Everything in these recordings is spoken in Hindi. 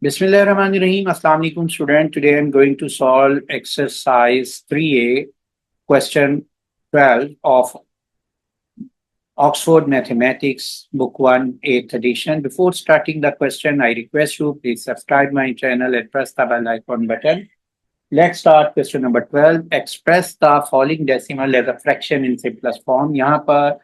Bismillahirrahmanirrahim. Assalamu alaikum student. Today I'm going to solve exercise 3A question 12 of Oxford Mathematics Book 1 8th edition. Before starting the question, I request you please subscribe my channel and press the bell icon button. Let's start question number 12. Express the following decimal as a fraction in simplest form. यहाँ पर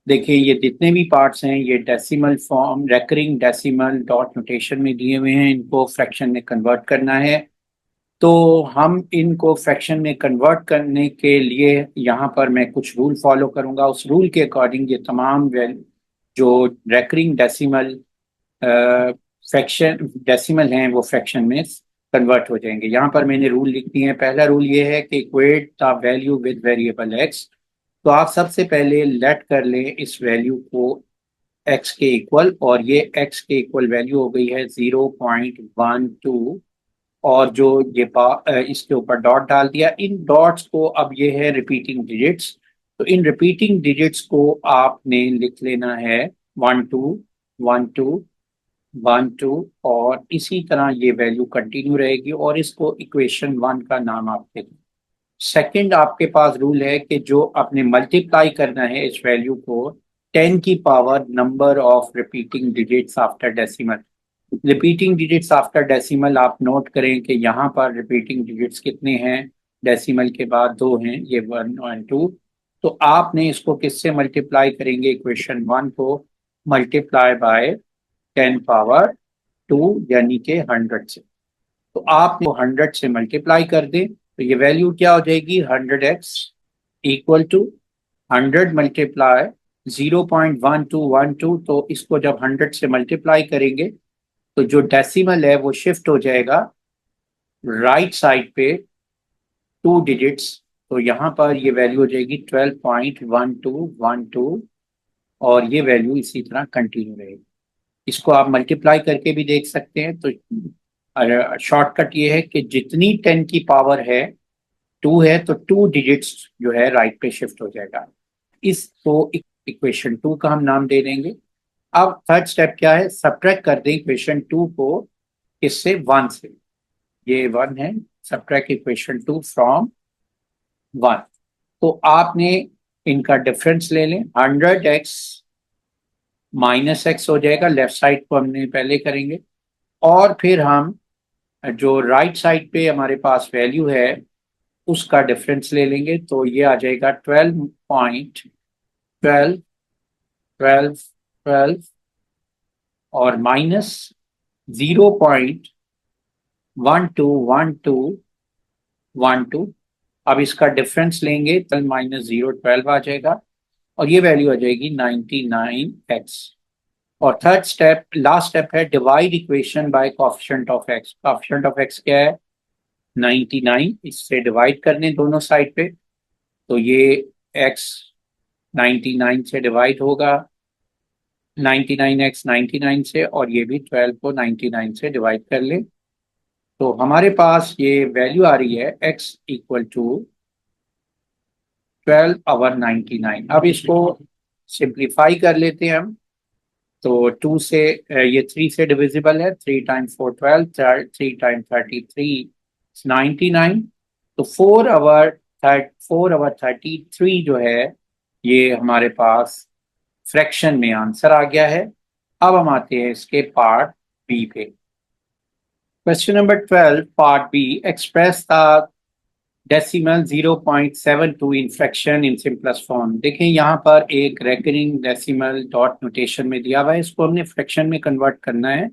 देखिए ये जितने भी पार्ट्स हैं ये decimal form recurring decimal dot notation में दिए हुए हैं। इनको फ्रैक्शन में कन्वर्ट करना है। तो हम इनको फ्रैक्शन में कन्वर्ट करने के लिए यहाँ पर मैं कुछ रूल फॉलो करूँगा। उस रूल के अकॉर्डिंग ये तमाम जो रेकरिंग डेसिमल फ्रैक्शन डेसिमल हैं वो फ्रैक्शन में कन्वर्ट हो जाएंगे। यहाँ पर मैंने रूल लिख दिए हैं। पहला रूल ये है कि equate the value with variable x. तो आप सबसे पहले लेट कर लें इस वैल्यू को x के इक्वल, और ये x के इक्वल वैल्यू हो गई है 0.12, और जो ये इसके ऊपर डॉट डाल दिया। इन डॉट्स को अब ये है रिपीटिंग डिजिट्स, तो इन रिपीटिंग डिजिट्स को आपने लिख लेना है 1 2 1 2 1 2, और इसी तरह ये वैल्यू कंटिन्यू रहेगी और इसको इक्वेशन 1 का नाम आप दे दें। सेकंड आपके पास रूल है कि जो आपने मल्टीप्लाई करना है इस वैल्यू को 10 की power number of repeating digits after decimal. Repeating digits after decimal आप नोट करें कि यहाँ पर रिपीटिंग डिजिट्स कितने हैं, डेसिमल के बाद 2 हैं, ये 1 और 2। तो आपने इसको किससे मल्टीप्लाई करेंगे, इक्वेशन 1 को मल्टीप्लाई बाय 10 पावर 2 यानी कि 100 से। तो आप 100 से मल्टीप्लाई कर दें तो ये वैल्यू क्या हो जाएगी, 100x इक्वल टू 100 मल्टीप्लाई 0.1212। तो इसको जब 100 से मल्टीप्लाई करेंगे तो जो डेसिमल है वो शिफ्ट हो जाएगा राइट साइड पे 2 डिजिट्स। तो यहाँ पर ये वैल्यू हो जाएगी 12.1212, और ये वैल्यू इसी तरह कंटिन्यू रहेगी। इसको आप मल्टीप्लाई करके भी देख सकते हैं। तो शॉर्टकट ये है कि जितनी 10 की पावर है 2 है तो 2 डिजिट्स जो है राइट पे शिफ्ट हो जाएगा। इसको इक्वेशन 2 का हम नाम दे देंगे। अब थर्ड स्टेप क्या है, सब्ट्रैक्ट कर दें इक्वेशन 2 को इससे 1 से। ये 1 है, सब्ट्रैक्ट इक्वेशन 2 फ्रॉम 1। तो आपने इनका डिफरेंस ले लें, 100x माइनस एक्स हो जाएगा, लेफ्ट साइड को हमने पहले करेंगे, और फिर हम जो राइट साइड पे हमारे पास वैल्यू है उसका डिफरेंस ले लेंगे। तो ये आ जाएगा 12.1212 और माइनस 0.121212। अब इसका डिफरेंस लेंगे तो माइनस 0 12 आ जाएगा, और ये वैल्यू आ जाएगी 99x। और थर्ड स्टेप, लास्ट स्टेप है divide equation by coefficient of x. Coefficient of x क्या है, 99। इससे डिवाइड करने दोनों साइड पे, तो ये x 99 से डिवाइड होगा, 99x 99 से, और ये भी 12 को 99 से डिवाइड कर ले। तो हमारे पास ये वैल्यू आ रही है x इक्वल टू 12/99। अब इसको सिंप्लीफाई कर लेते हैं हम। तो 2 से ये 3 से डिविजिबल है, 3 टाइम्स 4 12, 3 टाइम्स 33 99। तो 4/33 जो है ये हमारे पास फ्रैक्शन में आंसर आ गया है। अब हम आते हैं इसके पार्ट बी पे। Question number 12 part B, express the decimal 0.72 in fraction in simplest form. देखें यहाँ पर एक रेकरिंग डेसिमल डॉट नोटेशन में दिया हुआ है, इसको हमने फ्रैक्शन में कन्वर्ट करना है।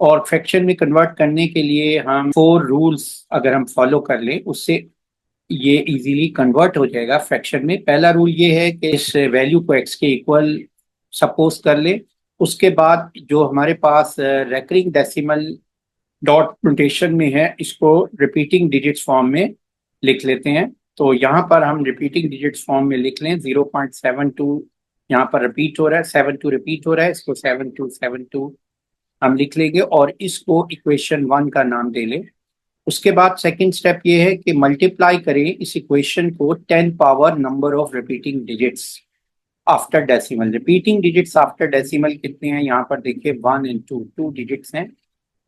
और फ्रैक्शन में कन्वर्ट करने के लिए हम 4 रूल्स अगर हम फॉलो कर लें उससे ये इजीली कन्वर्ट हो जाएगा फ्रैक्शन में। पहला रूल ये है कि इस वैल्यू को x के इक्वल सपोज कर ले। उसके बाद जो हमारे पास रेकरिंग डेसिमल डॉट नोटेशन में है इसको रिपीटिंग डिजिट्स फॉर्म में लिख लेते हैं। तो यहाँ पर हम रिपीटिंग डिजिट्स फॉर्म में लिख लें 0.72 यहाँ पर रिपीट हो रहा है, 72 रिपीट हो रहा है, इसको 7272 हम लिख लेंगे और इसको इक्वेशन 1 का नाम दे लें। उसके बाद सेकंड स्टेप ये है कि मल्टीप्लाई करें इस इक्वेशन को 10 power number of repeating digits after decimal. Repeating digits after decimal कितने हैं, यहाँ पर देखिए 1 और 2 डिजिट्स हैं।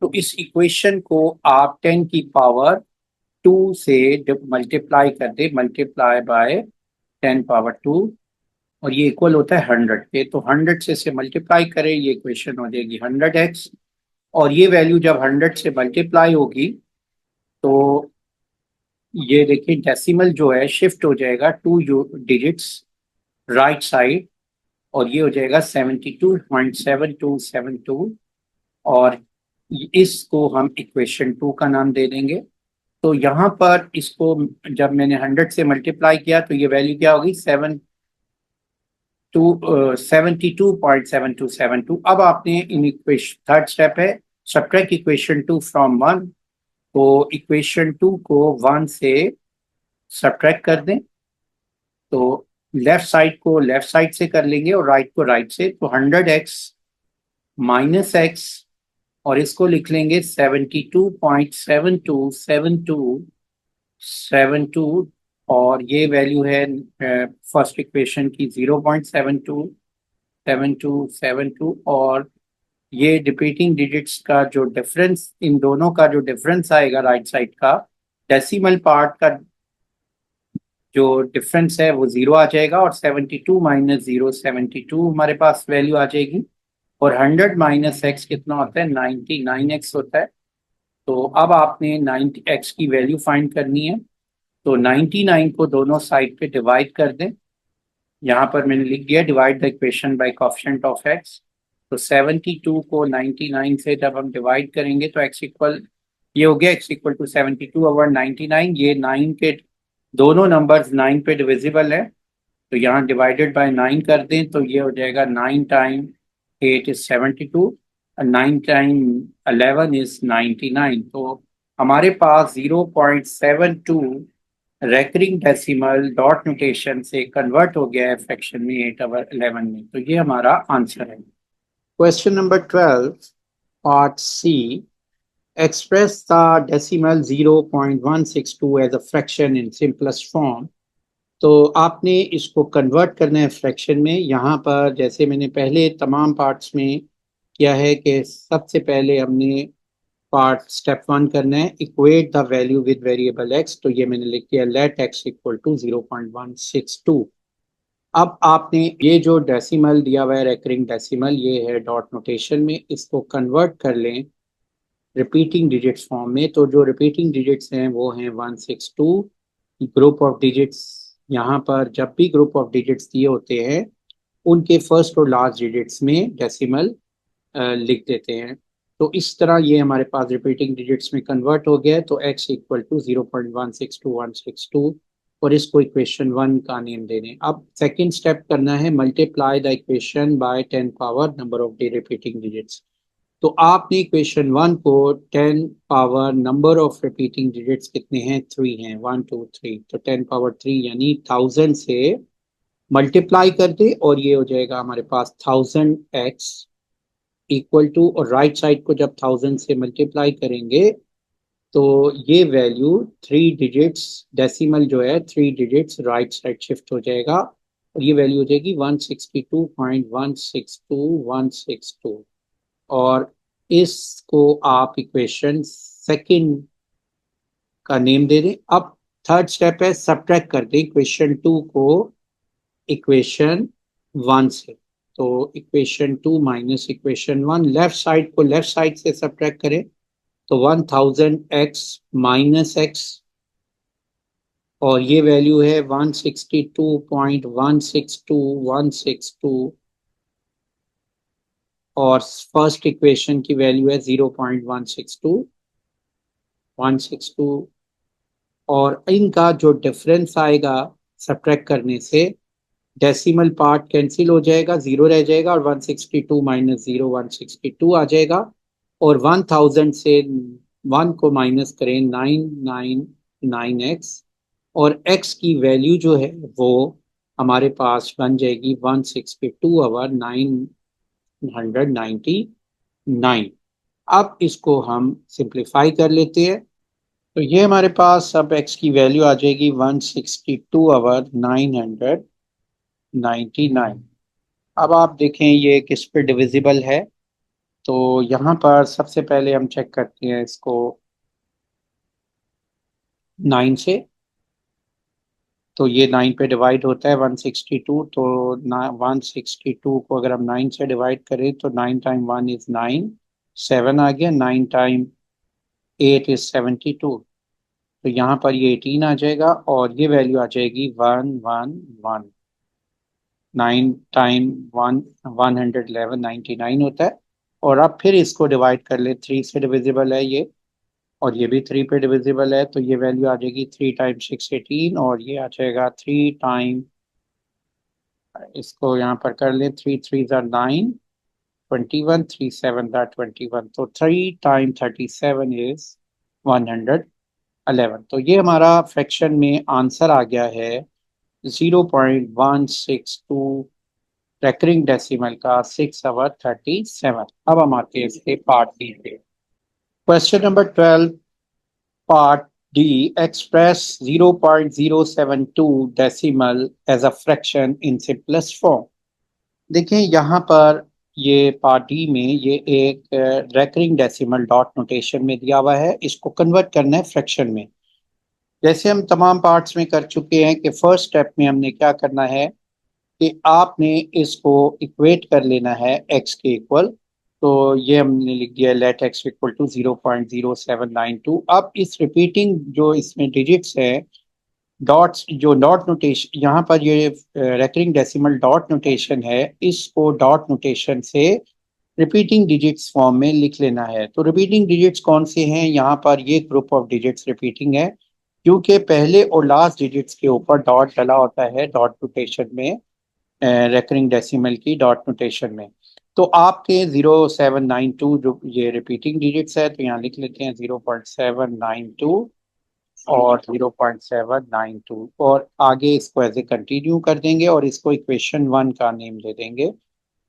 तो इस इक्वेशन को आप 10 की पावर 2 से मल्टीप्लाई कर दे, मल्टीप्लाई बाय 10 पावर 2, और ये इक्वल होता है 100 के। तो 100 से इसे मल्टीप्लाई करें, ये इक्वेशन हो जाएगी 100x, और ये वैल्यू जब 100 से मल्टीप्लाई होगी तो ये देखिए डेसिमल जो है शिफ्ट हो जाएगा 2 डिजिट्स राइट साइड, और ये हो जाएगा 72.7272, और इसको हम इक्वेशन 2 का नाम दे देंगे। तो यहाँ पर इसको जब मैंने 100 से मल्टीप्लाई किया तो ये वैल्यू क्या होगी, 72.7272। अब आपने इन इक्वेशन, थर्ड स्टेप है सब्ट्रैक्ट इक्वेशन 2 फ्रॉम 1, तो इक्वेशन 2 को 1 से सब्ट्रैक्ट कर दें, तो लेफ्ट साइड को लेफ्ट साइड से कर लेंगे और राइट को राइट से। तो 100x माइनस एक्स, और इसको लिख लेंगे 72.727272, और ये वैल्यू है फर्स्ट इक्वेशन की 0.727272, और ये रिपीटिंग डिजिट्स का जो डिफरेंस, इन दोनों का जो डिफरेंस आएगा राइट साइड का, डेसिमल पार्ट का जो डिफरेंस है वो 0 आ जाएगा, और 72 माइनस 0 72 हमारे पास वैल्यू आ जाएगी, और 100 माइनस एक्स कितना होता है, 99x होता है। तो अब आपने 90x की वैल्यू फाइंड करनी है, तो 99 को दोनों साइड पे डिवाइड कर दें। यहाँ पर मैंने लिख दिया divide the equation by coefficient of x। तो 72 को 99 से जब हम डिवाइड करेंगे तो x इक्वल, ये हो गया x इक्वल टू 72 ओवर 99। ये 9 के दोनों नंबर्स 9 पे डिविजिबल है, तो यहाँ डिवाइडेड बाय 9 कर दें तो ये हो जाएगा 9 टाइम 8 इज 72, 9 टाइम 11 इज 99। तो हमारे पास 0.72 रेकरिंग डेसिमल डॉट नोटेशन से कन्वर्ट हो गया है फ्रैक्शन में 8 ओवर 11 में। तो ये हमारा आंसर है। Question number 12 part C, express the decimal 0.162 as a fraction in simplest form। तो आपने इसको कन्वर्ट करना है फ्रैक्शन में। यहाँ पर जैसे मैंने पहले तमाम पार्ट्स में किया है कि सबसे पहले हमने पार्ट स्टेप 1 करना है, equate the value with variable x। तो ये मैंने लिख दिया लेट x इक्वल टू 0.162। अब आपने ये जो डेसिमल दिया हुआ है रेकरिंग डेसिमल, ये है डॉट नोटेशन में, इसको कन्वर्ट कर लें रिपीटिंग डिजिट्स फॉर्म में। तो जो रिपीटिंग डिजिट्स हैं वो हैं 162। ग्रुप ऑफ डिजिट्स, यहाँ पर जब भी ग्रुप ऑफ डिजिट्स दिए होते हैं उनके फर्स्ट और लास्ट डिजिट्स में डेसिमल लिख देते हैं। तो इस तरह ये हमारे पास रिपीटिंग डिजिट्स में कन्वर्ट हो गया है। तो x इक्वल टू 0.162162, और इसको इक्वेशन 1 का नेम दे दें। अब सेकेंड स्टेप करना है multiply the equation by 10 power number of the repeating digits. तो आपने इक्वेशन 1 को 10 power number of repeating digits कितने हैं, 3 हैं, 1 2 3, तो 10 पावर 3 यानी 1000 से मल्टीप्लाई कर दे, और ये हो जाएगा हमारे पास 1000x इक्वल टू, और राइट साइड को जब 1000 से मल्टीप्लाई करेंगे तो ये वैल्यू 3 डिजिट्स, डेसिमल जो है 3 डिजिट्स राइट साइड शिफ्ट हो जाएगा, और ये वैल्यू हो जाएगी 162.162162, और इसको आप इक्वेशन सेकंड का नेम दे दें। अब थर्ड स्टेप है सब्ट्रैक्ट कर दें इक्वेशन 2 को इक्वेशन 1 से। तो equation 2 minus equation 1, left side को लेफ्ट साइड से सब्ट्रैक्ट करें तो 1000x माइनस x, और ये वैल्यू है 162.162162, और फर्स्ट इक्वेशन की वैल्यू है 0.162, और इनका जो डिफरेंस आएगा सब्ट्रैक्ट करने से डेसिमल पार्ट कैंसिल हो जाएगा, 0 रह जाएगा, और 162 माइनस 0 162 आ जाएगा, और 1000 से 1 को माइनस करें 999x, और x की वैल्यू जो है वो हमारे पास बन जाएगी 162 ओवर 999। अब इसको हम सिंप्लीफाई कर लेते हैं, तो ये हमारे पास अब x की वैल्यू आ जाएगी 162 ओवर 999। अब आप देखें ये किस पे डिविजिबल है, तो यहाँ पर सबसे पहले हम चेक करते हैं इसको 9 से। तो ये 9 पे डिवाइड होता है 162। तो 162 को अगर हम 9 से डिवाइड करें तो 9 टाइम 1 इज 9, 7 आ गया। 9 टाइम 8 इज 72। तो यहाँ पर ये 18 आ जाएगा और ये वैल्यू आ जाएगी 111। 9 टाइम 111 99 होता है। और अब फिर इसको डिवाइड कर ले, 3 से डिविजिबल है ये, और ये भी 3 पे डिविजिबल है। तो ये वैल्यू आ जाएगी 3 टाइम 6 18, और ये आ जाएगा 3 टाइम, इसको यहाँ पर कर ले, 3 3 ज़ा 9, 21, 3 7 ज़ा 21। तो 3 टाइम 37 इज 111। तो ये हमारा फ्रैक्शन में आंसर आ गया है 0.162 रेकरिंग डेसिमल का 6/37। अब हम आते हैं इसके पार्ट बी पे। Question number 12, part D, express 0.072 decimal as a fraction in simplest form. देखें यहाँ पर ये पार्ट डी में ये एक रेकरिंग डेसिमल डॉट नोटेशन में दिया हुआ है, इसको कन्वर्ट करना है फ्रैक्शन में। जैसे हम तमाम पार्ट्स में कर चुके हैं कि फर्स्ट स्टेप में हमने क्या करना है कि आपने इसको इक्वेट कर लेना है एक्स के इक्वल। तो ये हमने लिख दिया लेट एक्स इक्वल टू 0.0792। अब इस रिपीटिंग जो इसमें डिजिट्स है, डॉट्स, जो डॉट नोटेशन यहाँ पर ये रेकरिंग डेसिमल डॉट नोटेशन है, इसको डॉट नोटेशन से रिपीटिंग डिजिट्स फॉर्म में लिख लेना है। तो रिपीटिंग डिजिट्स कौन से हैं, यहाँ पर ये ग्रुप ऑफ डिजिट्स रिपीटिंग है, क्योंकि पहले और लास्ट डिजिट्स के ऊपर डॉट डला होता है डॉट नोटेशन में, रेकरिंग डेसिमल की डॉट नोटेशन में। तो आपके 0792 जो ये रिपीटिंग डिजिट्स है, तो यहाँ लिख लेते हैं 0.792 और 0.792, और आगे इसको एज ए कंटिन्यू कर देंगे और इसको इक्वेशन 1 का नेम दे देंगे।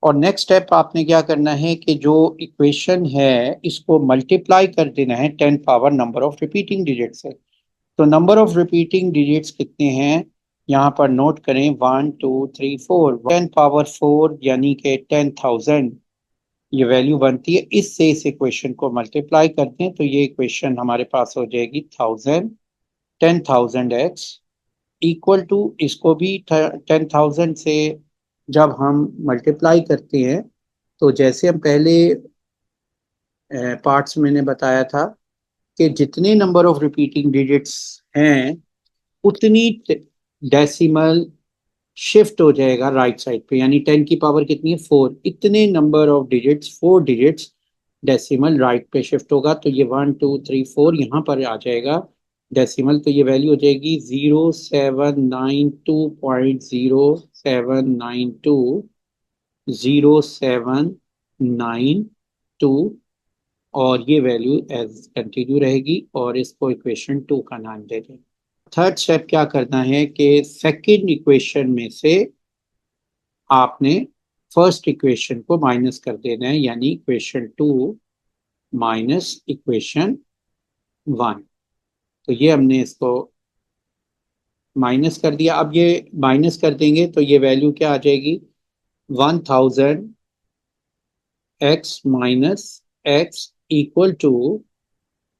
और नेक्स्ट स्टेप आपने क्या करना है कि जो इक्वेशन है इसको मल्टीप्लाई कर देना है 10 power number of repeating digit से। तो नंबर ऑफ रिपीटिंग डिजिट्स कितने हैं, यहाँ पर नोट करें, 1 2 3 4। 10 पावर 4 यानी कि 10,000 ये वैल्यू बनती है। इससे इस इक्वेशन को मल्टीप्लाई करते हैं तो ये इक्वेशन हमारे पास हो जाएगी 1000, 10,000x इक्वल टू, इसको भी 10,000 से जब हम मल्टीप्लाई करते हैं तो जैसे हम पहले पार्ट्स मैंने बताया था कि जितने नंबर ऑफ रिपीटिंग डिजिट्स हैं उतनी डेसिमल शिफ्ट हो जाएगा राइट साइड पे, यानी 10 की पावर कितनी है 4, इतने number of digits 4 digits decimal right पे शिफ्ट होगा। तो ये 1 2 3 4 यहाँ पर आ जाएगा डेसिमल। तो ये वैल्यू हो जाएगी 0792.0792 और ये वैल्यू एज कंटिन्यू रहेगी और इसको इक्वेशन 2 का नाम दे दें। थर्ड स्टेप क्या करना है कि सेकंड इक्वेशन में से आपने फर्स्ट इक्वेशन को माइनस कर देना है, यानी इक्वेशन 2 माइनस इक्वेशन 1। तो ये हमने इसको माइनस कर दिया। अब ये माइनस कर देंगे तो ये वैल्यू क्या आ जाएगी, 1000 x minus x equal to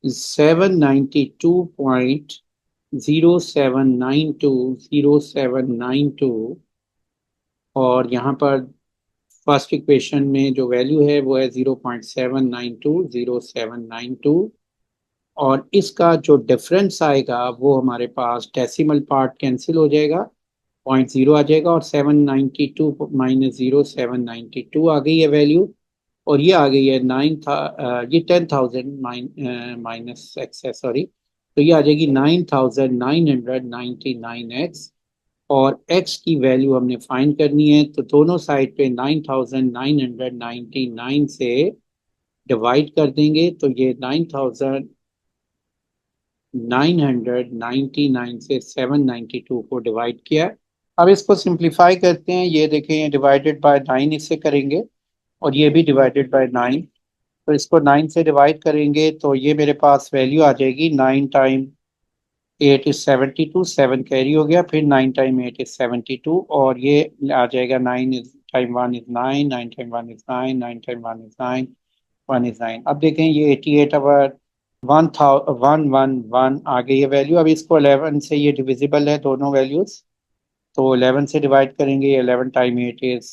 792.0792 और यहाँ पर फर्स्ट इक्वेशन में जो वैल्यू है वो है 0.7920792, और इसका जो डिफरेंस आएगा वो हमारे पास डेसिमल पार्ट कैंसिल हो जाएगा, 0.0 आ जाएगा, और 792 माइनस 0 792 आ गई है वैल्यू। और ये आ गई है 9 था, ये 10,000 माइनस एक्स है, सॉरी। तो ये आ जाएगी 9,999x, और x की वैल्यू हमने फाइंड करनी है। तो दोनों साइड पे 9,999 से डिवाइड कर देंगे तो ये 9,999 से 792 को डिवाइड किया। अब इसको सिंप्लीफाई करते हैं, ये देखें ये डिवाइडेड बाय 9 इससे करेंगे और ये भी डिवाइडेड बाय 9। तो इसको 9 से डिवाइड करेंगे तो ये मेरे पास वैल्यू आ जाएगी 9 टाइम 8 इज 72, 7 कैरी हो गया, फिर 9 टाइम 8 इज 72, और ये आ जाएगा 9 is time 1 is 9, 9 time 1 is 9, 9 time 1 is 9, 1 is 9। अब देखें ये 88 ओवर 1 आ गई है वैल्यू। अब इसको 11 से ये डिविजिबल है दोनों वैल्यूज, तो 11 से डिवाइड करेंगे। 11 टाइम 8 इज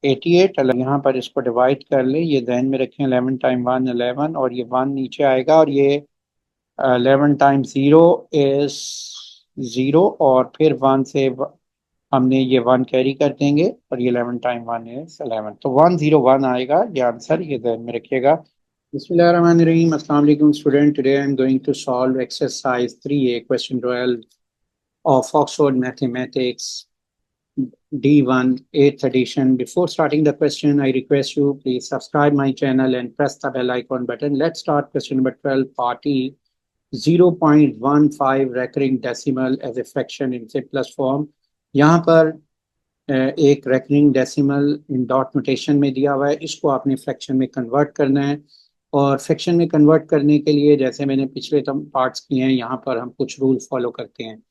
88। यहाँ पर इसको डिवाइड कर ले, ये ध्यान में रखें। 11 टाइम 1 11, और ये 1 नीचे आएगा, और ये 11 टाइम 0 इज 0, और फिर 1 से हमने ये 1 कैरी कर देंगे, और ये 11 टाइम 1 इज 11, तो 101 आएगा ये आंसर, ये ध्यान में रखिएगा। बिस्मिल्लाहिर्रहमानिर्रहीम। अस्सलाम वालेकुम student, today I am going to solve exercise 3A question 12 of Oxford Mathematics D1 8th edition. Before starting the question, I request you please subscribe my channel and press the bell icon button. Let's start question number 12, part E. 0.15 recurring decimal as a fraction in simplest form. यहाँ पर एक recurring decimal in dot notation में दिया हुआ है, इसको आपने फ्रैक्शन में कन्वर्ट करना है। और फ्रैक्शन में कन्वर्ट करने के लिए जैसे मैंने पिछले पार्ट्स किए हैं, यहाँ पर हम कुछ रूल फॉलो करते हैं।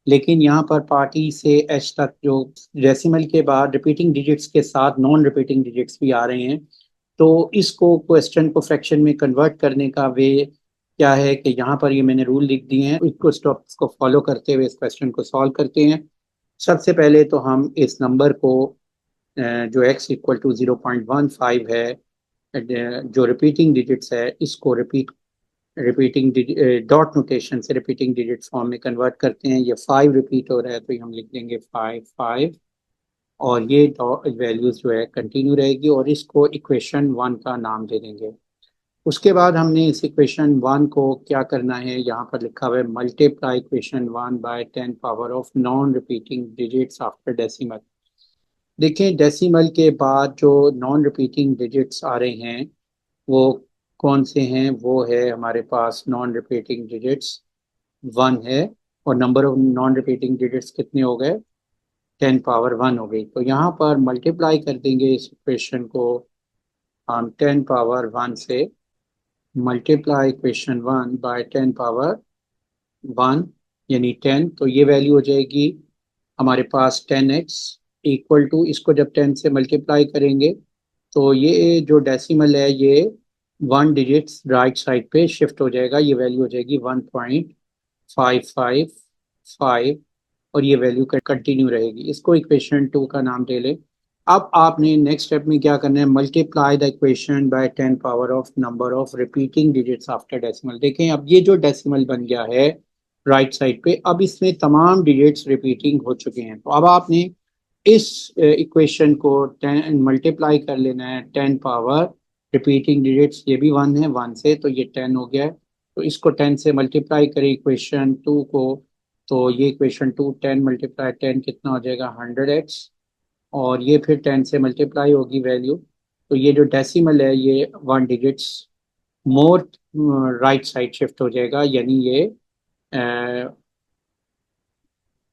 लेकिन यहाँ पर पार्ट ई से एच तक जो डेसिमल के बाद रिपीटिंग डिजिट्स के साथ नॉन रिपीटिंग डिजिट्स भी आ रहे हैं, तो इसको क्वेश्चन को फ्रैक्शन में कन्वर्ट करने का वे क्या है कि यहाँ पर ये मैंने रूल लिख दिए हैं, इसको स्टेप्स को फॉलो करते हुए इस क्वेश्चन को सॉल्व करते हैं। सबसे पहले तो हम इस नंबर को जो x इक्वल टू 0.15 है, जो रिपीटिंग डिजिट्स है, इसको रिपीटिंग डॉट नोटेशन से रिपीटिंग डिजिट फॉर्म में कन्वर्ट करते हैं। ये 5 रिपीट हो रहा है, तो हम लिख देंगे 5 5, और ये वैल्यूज जो है कंटिन्यू रहेगी, और इसको इक्वेशन 1 का नाम दे देंगे। उसके बाद हमने इस इक्वेशन 1 को क्या करना है, यहाँ पर लिखा हुआ है multiply equation 1 by 10 power of non repeating digits after decimal. देखिए डेसिमल के बाद जो नॉन रिपीटिंग डिजिट्स आ रहे हैं वो कौन से हैं, वो है हमारे पास नॉन रिपीटिंग डिजिट्स 1 है, और number of non repeating digits कितने हो गए, 10 पावर 1 हो गई। तो यहाँ पर मल्टीप्लाई कर देंगे इस इक्वेशन को हम 10 पावर 1 से, मल्टीप्लाई इक्वेशन 1 बाय 10 पावर 1 यानी 10, तो ये वैल्यू हो जाएगी हमारे पास 10x इक्वल टू, इसको जब 10 से मल्टीप्लाई करेंगे तो ये जो डेसिमल है ये 1 डिजिट्स राइट साइड पे शिफ्ट हो जाएगा, ये वैल्यू हो जाएगी 1.555, और ये वैल्यू कंटिन्यू रहेगी। इसको इक्वेशन 2 का नाम दे लें। अब आपने नेक्स्ट स्टेप में क्या करना है, multiply the equation by 10 power of number of repeating digits after decimal. देखें अब ये जो डेसिमल बन गया है राइट साइड पे, अब इसमें तमाम डिजिट्स रिपीटिंग हो चुके हैं, तो अब आपने इस इक्वेशन को 10 मल्टीप्लाई कर लेना है 10 पावर रिपीटिंग डिजिट्स, ये भी 1 है 1 से, तो ये 10 हो गया है। तो इसको 10 से मल्टीप्लाई करें इक्वेशन 2 को, तो ये इक्वेशन 2 10 मल्टीप्लाई 10 कितना हो जाएगा 100x, और ये फिर 10 से मल्टीप्लाई होगी वैल्यू, तो ये जो डेसिमल है ये 1 digits more right side shift हो जाएगा, यानी ये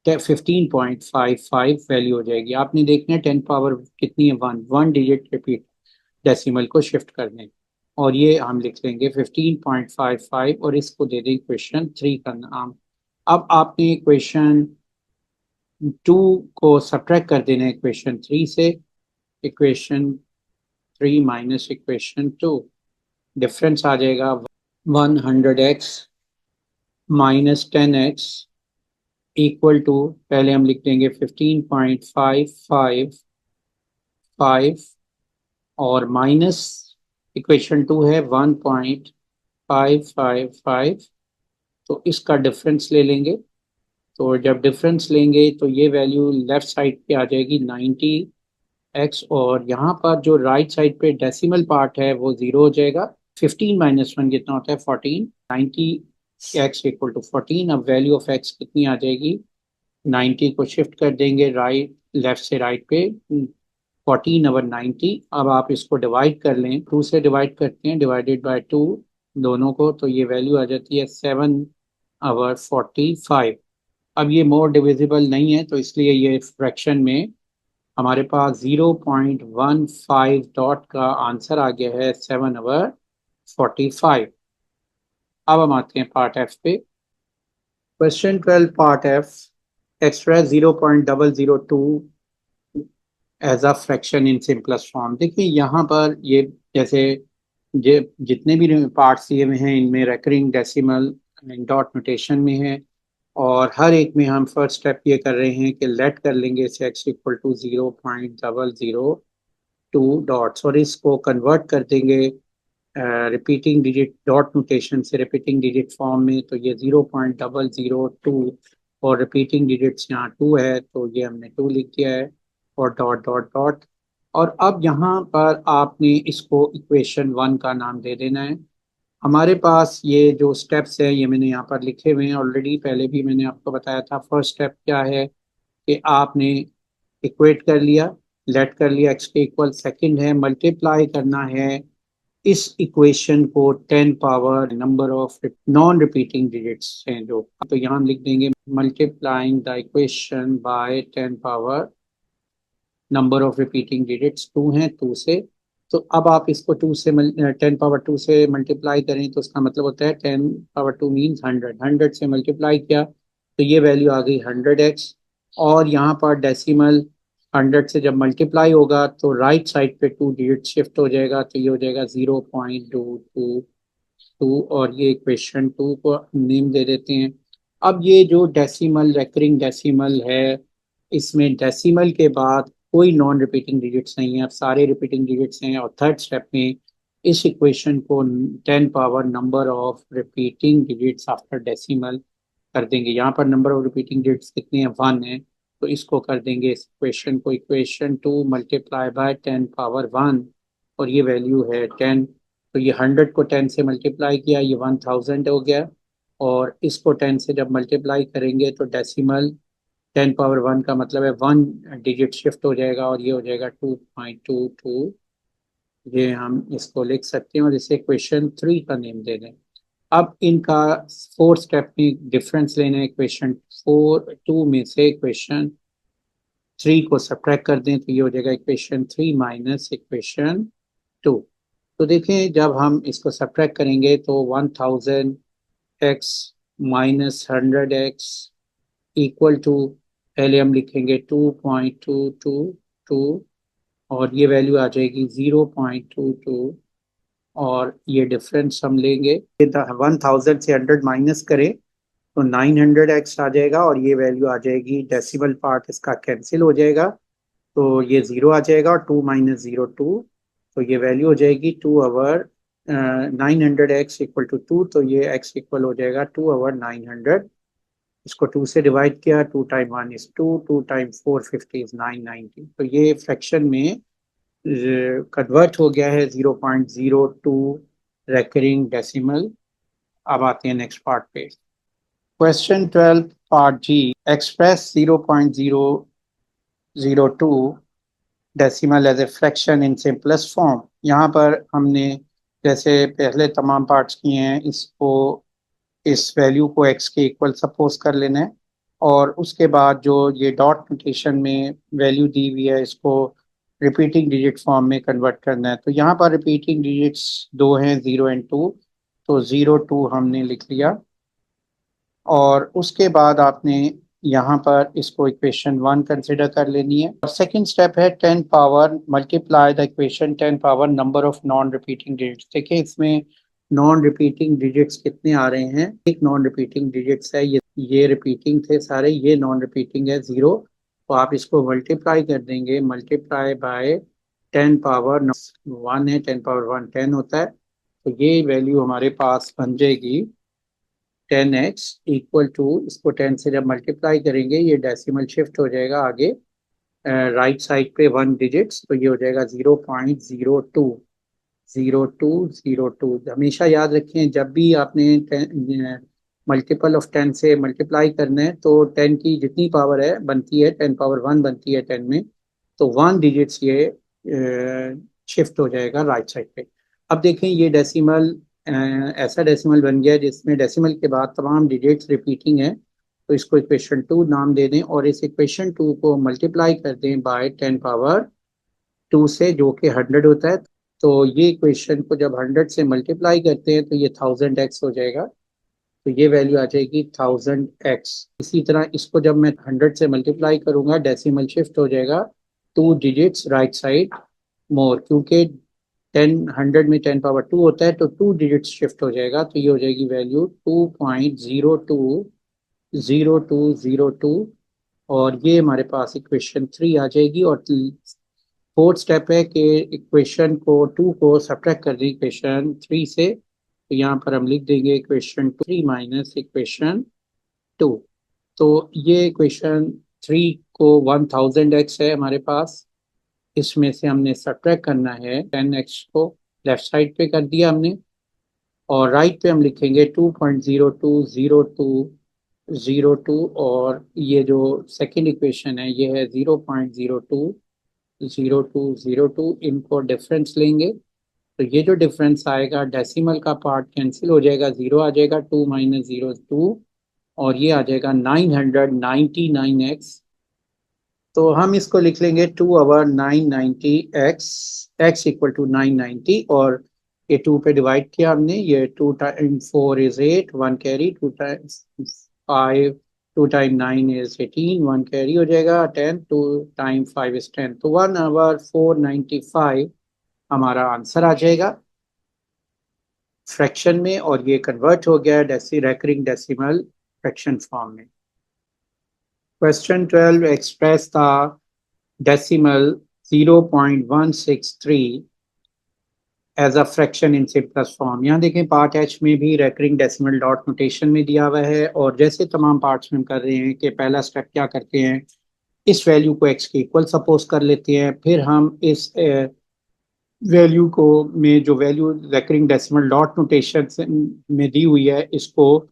15.55 वैल्यू हो जाएगी। आपने देखना है 10 पावर कितनी है 1, 1 डिजिट रिपीट डेसिमल को शिफ्ट करने, और ये हम लिख लेंगे 15.55, और इसको दे दें क्वेश्चन 3 का नाम। अब आपने क्वेश्चन 2 को सब्ट्रैक्ट कर देना है इक्वेशन 3 से, इक्वेशन 3 माइनस इक्वेशन 2, डिफरेंस आ जाएगा 100x minus 10x equal to, पहले हम लिख देंगे 15.555, और माइनस इक्वेशन 2 है 1.555, तो इसका डिफरेंस ले लेंगे। तो जब डिफरेंस लेंगे तो ये वैल्यू लेफ्ट साइड पे आ जाएगी 90x, और यहाँ पर जो राइट साइड पे डेसिमल पार्ट है वो 0 हो जाएगा। 15 माइनस 1 कितना होता है 14, 90x इक्वल टू 14। अब वैल्यू ऑफ x कितनी आ जाएगी, 90 को शिफ्ट कर देंगे राइट लेफ्ट से राइट पे, 14 ओवर 90। अब आप इसको डिवाइड कर लें, 2 से डिवाइड करते हैं, डिवाइडेड बाय 2 दोनों को, तो ये वैल्यू आ जाती है 7 ओवर 45। अब ये मोर डिविजिबल नहीं है, तो इसलिए ये फ्रैक्शन में हमारे पास 0.15 डॉट का आंसर आ गया है 7 ओवर 45। अब हम आते हैं पार्ट एफ पे। Question 12 part F, express 0.002 as a fraction in simplest form. देखिए यहाँ पर ये जैसे जितने भी पार्ट्स दिए हुए हैं इनमें रेकरिंग डेसिमल डॉट नोटेशन में है, और हर एक में हम फर्स्ट स्टेप ये कर रहे हैं कि लेट कर लेंगे इसे x इक्वल टू 0.002 डॉट्स, और इसको कन्वर्ट कर देंगे रिपीटिंग डिजिट डॉट नोटेशन से रिपीटिंग डिजिट फॉर्म में। तो ये 0.002, और रिपीटिंग डिजिट्स यहाँ 2 है तो ये हमने 2 लिख दिया है, और डॉट डॉट डॉट। और अब यहाँ पर आपने इसको इक्वेशन 1 का नाम दे देना है। हमारे पास ये जो स्टेप्स हैं ये मैंने यहाँ पर लिखे हुए हैं ऑलरेडी, पहले भी मैंने आपको बताया था। फर्स्ट स्टेप क्या है कि आपने इक्वेट कर लिया, लेट कर लिया x के इक्वल। सेकंड है मल्टीप्लाई करना है इस इक्वेशन को 10 power number of non repeating digits हैं जो, तो यहाँ हम लिख देंगे multiplying the equation by 10 power number of repeating digits 2 हैं 2 से। तो अब आप इसको 2 से 10 पावर 2 से मल्टीप्लाई करें तो उसका मतलब होता है 10 पावर 2 मीन्स 100, 100 से मल्टीप्लाई किया तो ये वैल्यू आ गई 100x। और यहाँ पर डेसिमल 100 से जब मल्टीप्लाई होगा तो राइट साइड पे 2 डिजिट शिफ्ट हो जाएगा, तो ये हो जाएगा 0.222, और ये इक्वेशन 2 को नेम दे देते हैं। अब ये जो डेसिमल रेकरिंग डेसिमल है इसमें डेसिमल के बाद कोई नॉन रिपीटिंग डिजिट्स नहीं है, अब सारे रिपीटिंग डिजिट्स हैं। और थर्ड स्टेप में इस इक्वेशन को 10 power number of repeating digits after decimal कर देंगे। यहाँ पर नंबर ऑफ रिपीटिंग डिजिट्स कितने हैं, 1 है, तो इसको कर देंगे इस इक्वेशन को इक्वेशन 2 मल्टीप्लाई बाय 10 पावर 1, और ये वैल्यू है 10। तो ये 100 को 10 से मल्टीप्लाई किया, ये 1000 हो गया, और इसको 10 से जब मल्टीप्लाई करेंगे तो डेसिमल 10 पावर 1 का मतलब है 1 डिजिट शिफ्ट हो जाएगा, और ये हो जाएगा 2.22। ये हम इसको लिख सकते हैं और इसे क्वेश्चन 3 का नेम दे दें। अब इनका 4 स्टेप में डिफरेंस लेना है। क्वेश्चन 2 में से क्वेश्चन 3 को सब्ट्रैक्ट कर दें तो ये हो जाएगा इक्वेशन 3 माइनस इक्वेशन 2। तो देखें जब हम इसको सब्ट्रैक्ट करेंगे तो 1000x minus 100x equal to, पहले हम लिखेंगे 2.222, और ये वैल्यू आ जाएगी 0.22, और ये डिफरेंस हम लेंगे 1000 से 100 माइनस करें तो 900x आ जाएगा, और ये वैल्यू आ जाएगी डेसिमल पार्ट इसका कैंसिल हो जाएगा तो ये 0 आ जाएगा, और 2 माइनस 0 2, तो ये वैल्यू हो जाएगी 2 आवर 900x इक्वल टू 2, तो ये x इक्वल हो जाएगा 2 आवर 900। इसको 2 से डिवाइड किया, 2 टाइम 1 इज 2, 2 टाइम 450 इज 990, तो ये फ्रैक्शन में कन्वर्ट हो गया है 0.02 रेकरिंग डेसिमल। अब आते हैं नेक्स्ट पार्ट पे। Question 12 part G, express 0.002 decimal as a fraction in simplest form. यहाँ पर हमने जैसे पहले तमाम पार्ट्स किए हैं इसको, इस वैल्यू को x के इक्वल सपोज कर लेना है, और उसके बाद जो ये डॉट नोटेशन में वैल्यू दी हुई है इसको रिपीटिंग डिजिट फॉर्म में कन्वर्ट करना है। तो यहाँ पर रिपीटिंग डिजिट्स 2 हैं, 0 एंड 2, तो 0 2 हमने लिख लिया, और उसके बाद आपने यहाँ पर इसको इक्वेशन 1 कंसिडर कर लेनी है। और सेकंड स्टेप है 10 power multiply the equation 10 power number of non repeating digits. देखिए इसमें नॉन रिपीटिंग डिजिट्स कितने आ रहे हैं, एक नॉन रिपीटिंग डिजिट्स है, ये रिपीटिंग थे सारे, ये नॉन रिपीटिंग है 0, तो आप इसको मल्टीप्लाई कर देंगे, मल्टीप्लाई बाय 10 पावर 1 है, 10 पावर 1 10 होता है, तो ये वैल्यू हमारे पास बन जाएगी 10x इक्वल टू, इसको 10 से जब मल्टीप्लाई करेंगे ये डेसिमल शिफ्ट हो जाएगा आगे राइट साइड पे 1 डिजिट्स, तो ये हो जाएगा 0.0202। हमेशा याद रखें जब भी आपने मल्टीपल ऑफ 10 से मल्टीप्लाई करना है तो 10 की जितनी पावर है बनती है 10 पावर 1 बनती है 10 में, तो 1 डिजिट्स ये शिफ्ट हो जाएगा राइट साइड पे। अब देखें ये डेसिमल ऐसा डेसिमल बन गया जिसमें डेसिमल के बाद तमाम डिजिट्स रिपीटिंग है, तो इसको इक्वेशन 2 नाम दे दें, और इस इक्वेशन 2 को मल्टीप्लाई कर दें बाय 10 पावर 2 से जो कि 100 होता है। तो ये इक्वेशन को जब 100 से मल्टीप्लाई करते हैं तो ये 1000x हो जाएगा, तो ये वैल्यू आ जाएगी 1000x। इसी तरह इसको जब मैं 100 से मल्टीप्लाई करूंगा डेसिमल शिफ्ट हो जाएगा 2 डिजिट्स राइट साइड मोर, क्योंकि 100 में 10 पावर 2 होता है तो 2 डिजिट शिफ्ट हो जाएगा, तो ये हो जाएगी वैल्यू 2.020202 और ये हमारे पास इक्वेशन 3 आ जाएगी। और फोर्थ स्टेप है कि इक्वेशन को 2 को सब्ट्रैक्ट कर दें इक्वेशन 3 से, तो यहाँ पर हम लिख देंगे इक्वेशन 3 माइनस इक्वेशन 2। तो ये इक्वेशन 3 को 1000x है हमारे पास, इसमें से हमने सब्ट्रैक्ट करना है 10x को, लेफ्ट साइड पे कर दिया हमने, और राइट पे हम लिखेंगे 2.020202 और ये जो सेकंड इक्वेशन है ये है 0.020202, इनको डिफरेंस लेंगे तो ये जो डिफरेंस आएगा डेसिमल का पार्ट कैंसिल हो जाएगा, 0 आ जाएगा, 2 माइनस 0 2 और ये आ जाएगा 999x। तो हम इसको लिख लेंगे 2/990x, x इक्वल टू 990 और ये 2 पे डिवाइड किया हमने, ये 2 time 4 is 8, 1 carry, 2 time 5, 2 time 9 is 18, 1 carry हो जाएगा 10, 2 टाइम 5 इज 10, तो 1/495 हमारा आंसर आ जाएगा फ्रैक्शन में, और ये कन्वर्ट हो गया रेकरिंग डेसिमल फ्रैक्शन फॉर्म में। Question 12 express the decimal 0.163 as a fraction in simplest form। यहाँ देखें पार्ट एच में भी रेकरिंग डेसिमल डॉट नोटेशन में दिया हुआ है, और जैसे तमाम पार्ट्स में हम कर रहे हैं कि पहला स्टेप क्या करते हैं, इस वैल्यू को एक्स के इक्वल सपोज कर लेते हैं, फिर हम इस वैल्यू को में जो value recurring decimal dot notation में दी हुई है इसको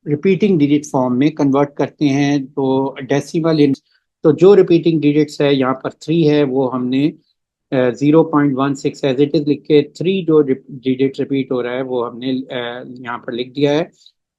रिपीटिंग डिजिट फॉर्म में कन्वर्ट करते हैं। तो डेसिमल इन, तो जो रिपीटिंग डिजिट्स है यहाँ पर 3 है, वो हमने 0.16 एज इट इज लिख के 3 जो डिजिट रिपीट हो रहा है वो हमने यहाँ पर लिख दिया है।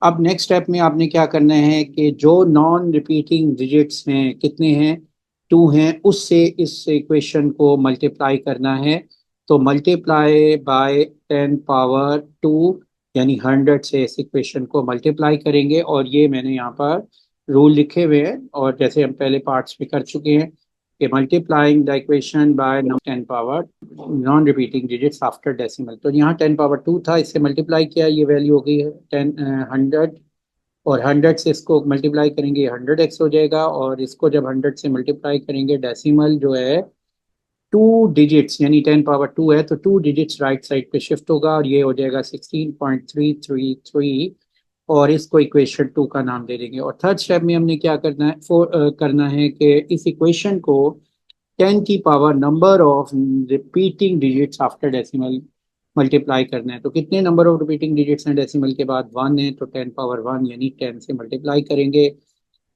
अब नेक्स्ट स्टेप में आपने क्या करना है कि जो नॉन रिपीटिंग डिजिट्स हैं कितने हैं, 2 हैं, उससे इस इक्वेशन को मल्टीप्लाई करना है। तो मल्टीप्लाई बाय 10 पावर 2 यानी 100 से इस इक्वेशन को मल्टीप्लाई करेंगे, और ये मैंने यहाँ पर रूल लिखे हुए हैं और जैसे हम पहले पार्ट्स में कर चुके हैं कि multiplying the equation by 10 power non repeating digits after decimal. तो यहाँ 10 पावर 2 था, इससे मल्टीप्लाई किया, ये वैल्यू हो गई है 100, और 100 से इसको मल्टीप्लाई करेंगे 100x हो जाएगा, और इसको जब 100 से मल्टीप्लाई करेंगे डेसिमल जो है 2 डिजिट्स यानी 10 पावर 2 है तो 2 डिजिट्स राइट साइड पे शिफ्ट होगा और ये हो जाएगा 16.333 और इसको इक्वेशन 2 का नाम दे देंगे। और थर्ड स्टेप में हमने क्या करना है, करना है कि इस इक्वेशन को 10 की power number of repeating digits after decimal multiply करना है। तो कितने नंबर ऑफ रिपीटिंग डिजिट्स हैं डेसिमल के बाद, 1 है, तो 10 पावर 1 यानी 10 से मल्टीप्लाई करेंगे।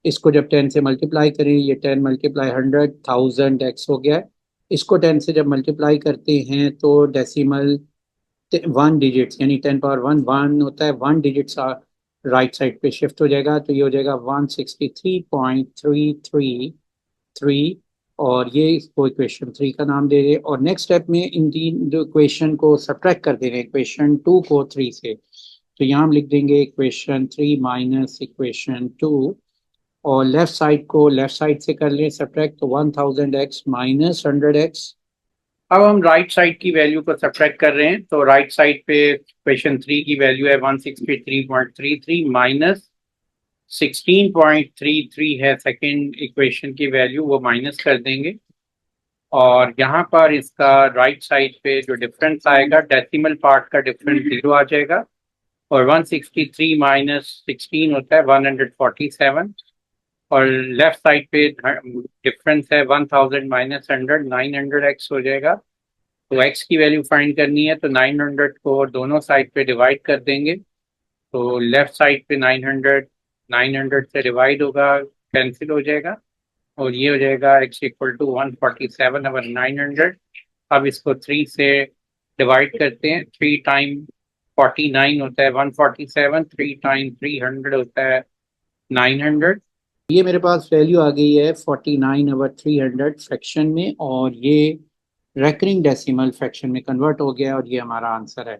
इसको जब 10 से मल्टीप्लाई करें, ये 10 मल्टीप्लाई 100 1000x हो गया है। इसको 10 से जब मल्टीप्लाई करते हैं तो डेसिमल 1 डिजिट्स यानी 10 पावर 1 होता है, 1 डिजिट्स राइट साइड पे शिफ्ट हो जाएगा, तो ये हो जाएगा 163.333 और ये इसको इक्वेशन 3 का नाम दे रहे। और नेक्स्ट स्टेप में इन तीन जो इक्वेशन को सब्ट्रैक्ट कर दे रहे हैं इक्वेशन 2 को 3 से, तो यहाँ हम लिख देंगे इक्वेशन 3 माइनस इक्वेशन 2 और लेफ्ट साइड को लेफ्ट साइड से कर लें सब्ट्रैक्ट, तो 1000x माइनस 100x। अब हम राइट साइड की वैल्यू को सब्ट्रैक्ट कर रहे हैं, तो राइट साइड पे इक्वेशन 3 की वैल्यू है 163.33 माइनस 16.33 है सेकंड इक्वेशन की वैल्यू, वो माइनस कर देंगे और यहाँ पर इसका राइट साइड पे जो डिफरेंस आएगा डेसिमल पार्ट का डिफरेंस 0 आ जाएगा और 163 माइनस 16 होता है 147 और लेफ्ट साइड पे डिफरेंस है 1000 माइनस 100 900x हो जाएगा। तो x की वैल्यू फाइंड करनी है तो 900 को दोनों साइड पे डिवाइड कर देंगे, तो लेफ्ट साइड पे 900 से डिवाइड होगा, कैंसिल हो जाएगा और ये हो जाएगा x इक्वल टू 147 ओवर 900। अब इसको 3 से डिवाइड करते हैं, 3 टाइम 49 होता है 147, 3 टाइम 300 होता है 900। ये मेरे पास वैल्यू आ गई है 49/300 फ्रैक्शन में और ये रेकरिंग डेसिमल फ्रैक्शन में कन्वर्ट हो गया और ये हमारा आंसर है।